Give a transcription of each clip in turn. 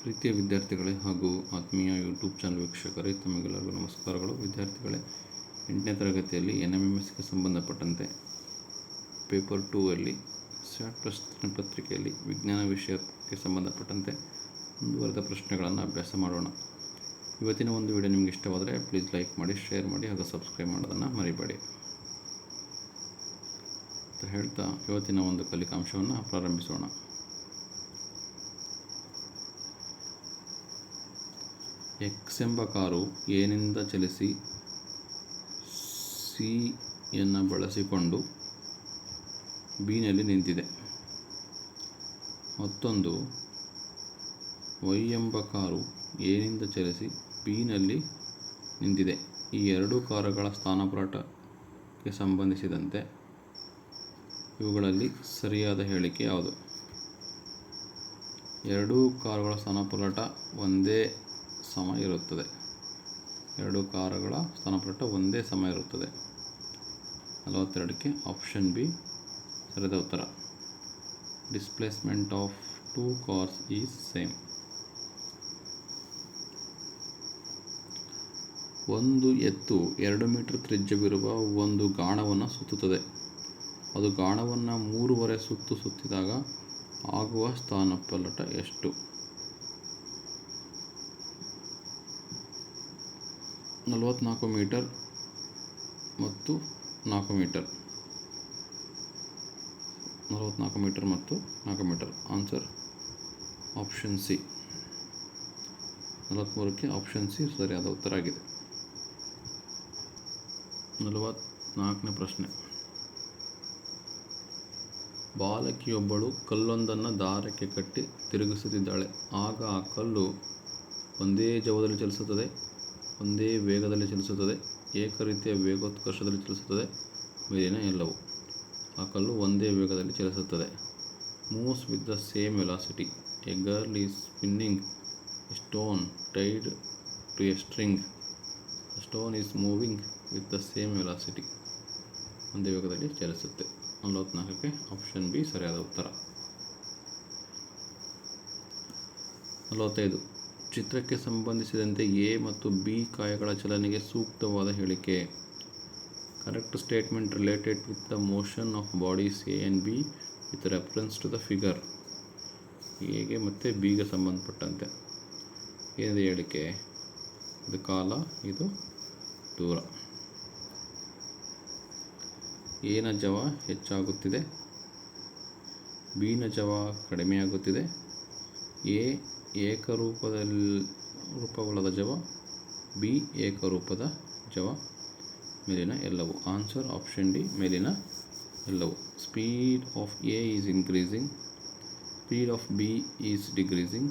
ಪ್ರೀತಿಯ ವಿದ್ಯಾರ್ಥಿಗಳೇ ಹಾಗೂ ಆತ್ಮೀಯ ಯೂಟ್ಯೂಬ್ ಚಾನಲ್ ವೀಕ್ಷಕರೇ, ತಮಗೆಲ್ಲರಿಗೂ ನಮಸ್ಕಾರಗಳು. ವಿದ್ಯಾರ್ಥಿಗಳೇ, 8ನೇ ತರಗತಿಯಲ್ಲಿ NMMSಗೆ ಸಂಬಂಧಪಟ್ಟಂತೆ ಪೇಪರ್ 2 ಅಲ್ಲಿ ಶಾರ್ಟ್ ಪ್ರಶ್ನೆ ಪತ್ರಿಕೆಯಲ್ಲಿ ವಿಜ್ಞಾನ ವಿಷಯಕ್ಕೆ ಸಂಬಂಧಪಟ್ಟಂತೆ ಮುಂದುವರೆದ ಪ್ರಶ್ನೆಗಳನ್ನು ಅಭ್ಯಾಸ ಮಾಡೋಣ. ಇವತ್ತಿನ ಒಂದು ವಿಡಿಯೋ ನಿಮಗೆ ಇಷ್ಟವಾದರೆ ಪ್ಲೀಸ್ ಲೈಕ್ ಮಾಡಿ, ಶೇರ್ ಮಾಡಿ ಹಾಗೂ ಸಬ್ಸ್ಕ್ರೈಬ್ ಮಾಡೋದನ್ನು ಮರಿಬೇಡಿ ಅಂತ ಹೇಳ್ತಾ ಇವತ್ತಿನ ಒಂದು ಕಲಿಕಾಂಶವನ್ನು ಪ್ರಾರಂಭಿಸೋಣ. ಎಕ್ಸ್ ಎಂಬ ಕಾರು ಎನಿಂದ ಚಲಿಸಿ ಸಿಯನ್ನು ಬಳಸಿಕೊಂಡು ಬಿನಲ್ಲಿ ನಿಂತಿದೆ. ಮತ್ತೊಂದು ವೈ ಎಂಬ ಕಾರು ಎನಿಂದ ಚಲಿಸಿ ಬಿನಲ್ಲಿ ನಿಂತಿದೆ. ಈ ಎರಡೂ ಕಾರುಗಳ ಸ್ಥಾನಪಲ್ಲಟಕ್ಕೆ ಸಂಬಂಧಿಸಿದಂತೆ ಇವುಗಳಲ್ಲಿ ಸರಿಯಾದ ಹೇಳಿಕೆ ಯಾವುದು? ಎರಡೂ ಕಾರುಗಳ ಸ್ಥಾನಪಲ್ಲಟ ಒಂದೇ ಸಮ ಇರುತ್ತದೆ. ಎರಡೂ ಕಾರುಗಳ ಸ್ಥಾನಪಲ್ಲಟ ಒಂದೇ ಸಮ ಇರುತ್ತದೆ. 42ಕ್ಕೆ ಆಪ್ಷನ್ ಬಿ ಸರಿಯಾದ ಉತ್ತರ. Displacement of two cars is same. ಒಂದು ಎತ್ತು 2 ಮೀಟರ್ ತ್ರಿಜ್ಯವಿರುವ ಒಂದು ಗಾಣವನ್ನು ಸುತ್ತುತ್ತದೆ. ಅದು ಗಾಣವನ್ನು 3.5 ಸುತ್ತು ಸುತ್ತಿದಾಗ ಆಗುವ ಸ್ಥಾನಪಲ್ಲಟ ಎಷ್ಟು? 44 ಮೀಟರ್ ಮತ್ತು 4 ಮೀಟರ್. 44 ಮೀಟರ್ ಮತ್ತು 4 ಮೀಟರ್. Answer option C. 43ಕ್ಕೆ ಆಪ್ಷನ್ ಸಿ ಸರಿಯಾದ ಉತ್ತರ ಆಗಿದೆ. 44ನೇ ಪ್ರಶ್ನೆ. ಬಾಲಕಿಯೊಬ್ಬಳು ಕಲ್ಲೊಂದನ್ನು ದಾರಕ್ಕೆ ಕಟ್ಟಿ ತಿರುಗಿಸುತ್ತಿದ್ದಾಳೆ. ಆಗ ಆ ಕಲ್ಲು ಒಂದೇ ಜವದಲ್ಲಿ ಚಲಿಸುತ್ತದೆ, ಒಂದೇ ವೇಗದಲ್ಲಿ ಚಲಿಸುತ್ತದೆ, ಏಕರೀತಿಯ ವೇಗೋತ್ಕರ್ಷದಲ್ಲಿ ಚಲಿಸುತ್ತದೆ. ಮೇಲಿನ ಎಲ್ಲವು. ಆ ಕಲ್ಲು ಒಂದೇ ವೇಗದಲ್ಲಿ ಚಲಿಸುತ್ತದೆ. Moves with the same velocity. A girl is spinning a stone tied to a string. The stone is moving with the same velocity. ಒಂದೇ ವೇಗದಲ್ಲಿ ಚಲಿಸುತ್ತೆ. 44ಕ್ಕೆ ಆಪ್ಷನ್ ಬಿ ಸರಿಯಾದ ಉತ್ತರ. 45. ಚಿತ್ರಕ್ಕೆ ಸಂಬಂಧಿಸಿದಂತೆ ಎ ಮತ್ತು ಬಿ ಕಾಯಗಳ ಚಲನೆಗೆ ಸೂಕ್ತವಾದ ಹೇಳಿಕೆ. Correct statement related with the motion of bodies A and B with reference to the figure. ಎಗೆ ಮತ್ತು ಬಿಗೆ ಸಂಬಂಧಪಟ್ಟಂತೆ ಏನಿದೆ ಹೇಳಿಕೆ? ಇದು ಕಾಲ, ಇದು ದೂರ. ಎನ ಜವ ಹೆಚ್ಚಾಗುತ್ತಿದೆ, ಬಿನ ಜವ ಕಡಿಮೆಯಾಗುತ್ತಿದೆ. ಎ ಏಕರೂಪವಲ್ಲದ ಜವ, ಬಿ ಏಕರೂಪದ ಜವ. ಮೇಲಿನ ಎಲ್ಲವು. ಆನ್ಸರ್ ಆಪ್ಷನ್ ಡಿ ಮೇಲಿನ ಎಲ್ಲವು. Speed of A is increasing, speed of B is decreasing.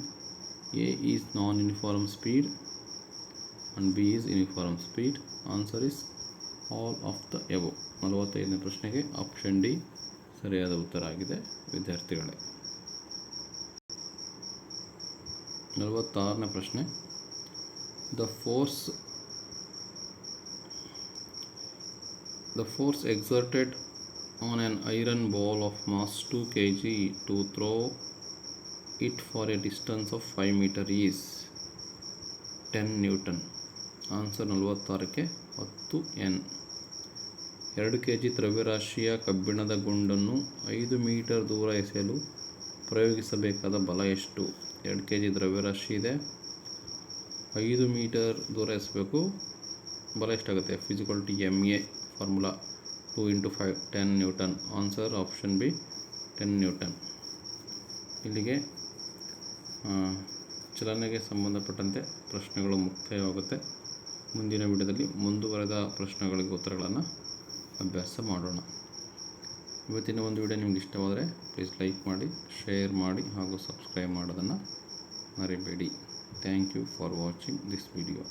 A is non uniform speed and B is uniform speed. Answer is all of the above. 45ನೇ ಪ್ರಶ್ನೆಗೆ option D ಸರಿಯಾದ ಉತ್ತರ ಆಗಿದೆ ವಿದ್ಯಾರ್ಥಿಗಳೇ. 46ನೇ ಪ್ರಶ್ನೆ. The force exerted on an iron ball of mass 2 kg to throw it for a distance of 5 meter is 10 Newton. Answer 46ಕ್ಕೆ 10 N. 2 kg ದ್ರವ್ಯರಾಶಿಯ ಕಬ್ಬಿಣದ ಗುಂಡನ್ನು 5 ಮೀಟರ್ ದೂರ ಎಸೆಯಲು ಪ್ರಯೋಗಿಸಬೇಕಾದ ಬಲ ಎಷ್ಟು? 2 kg ದ್ರವ್ಯರಾಶಿ ಇದೆ, 5 ಮೀಟರ್ ದೂರ ಎಸಬೇಕು. ಬಲ ಎಷ್ಟಾಗುತ್ತೆ? Physical MA formula 2 × 5 10 Newton. Answer option B 10 Newton. ಇಲ್ಲಿಗೆ ಚಲನೆಗೆ ಸಂಬಂಧಪಟ್ಟಂತೆ ಪ್ರಶ್ನೆಗಳು ಮುಕ್ತಾಯವಾಗುತ್ತೆ. ಮುಂದಿನ ವಿಡಿಯೋದಲ್ಲಿ ಮುಂದುವರೆದ ಪ್ರಶ್ನೆಗಳಿಗೆ ಉತ್ತರಗಳನ್ನು ಅಭ್ಯಾಸ ಮಾಡೋಣ. ಇವತ್ತಿನ ಒಂದು ವಿಡಿಯೋ ನಿಮ್ಗೆ ಇಷ್ಟವಾದರೆ ಪ್ಲೀಸ್ ಲೈಕ್ ಮಾಡಿ, ಶೇರ್ ಮಾಡಿ ಹಾಗೂ ಸಬ್ಸ್ಕ್ರೈಬ್ ಮಾಡೋದನ್ನು ಮರಿಬೇಡಿ. Thank you for watching this video.